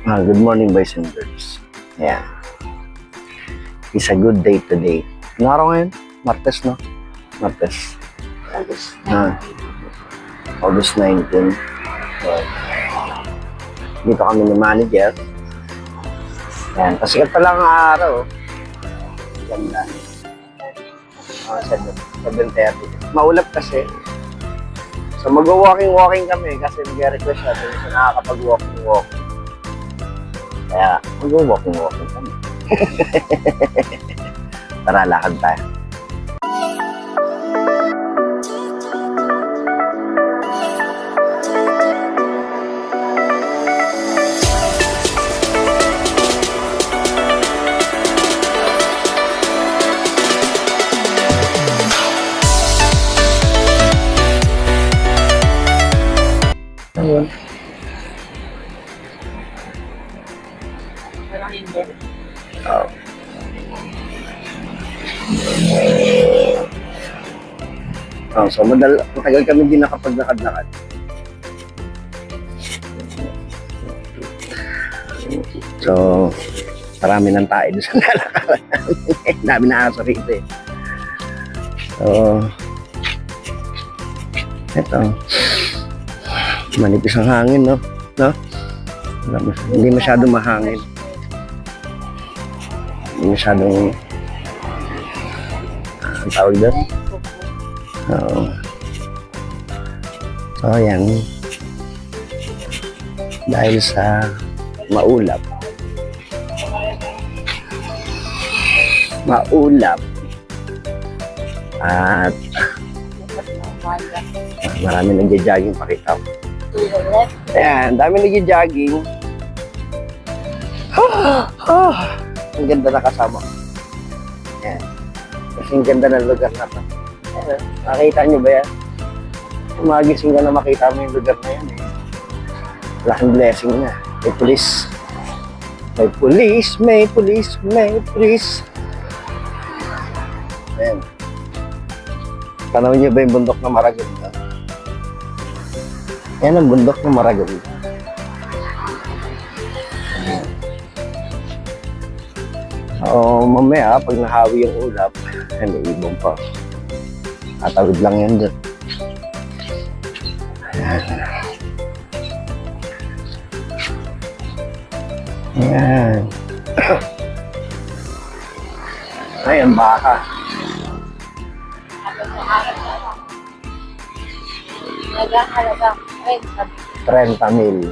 Good morning, boys and girls. Ayan. It's a good day today. Ano araw ngayon? Martes, no? Martes. August 19. So, dito kami ni manager. Ayan. Pasikat pa lang ang araw. Ganda. 7:30. Maulap kasi. So, mag-walking kami kasi nag-request natin sa nakakapag-walking. Kaya, mag-walking kami. Tara, lakad tayo. Ayun. So matagal kami din nakapaglakad-lakad. So, marami ng tayo doon sa lalakaran namin. Dami na aso rito eh. So, eto. Manipis ang hangin, no? Hindi masyadong mahangin. Hindi masyadong ang tawag doon. So, ayan. Dahil sa maulap. At marami nagja-jogging, pakita ko. Ayan, dami nagja-jogging. Ang ganda na kasama. Ayan. Kasi ang ganda ng lugar na to. Ayan, nakita nyo ba yan? Magising ka na makita mo yung lugar na yan eh. Laking blessing na. May pulis. Ayan. Tanaw nyo ba yung bundok na Maraganda? Yan ang bundok na Maraganda. Mamaya, pag nahawi yung ulap, may ibon pa. Tatawid lang yan dyan. Ayan. Ayan, baka. Halagang 30 mil.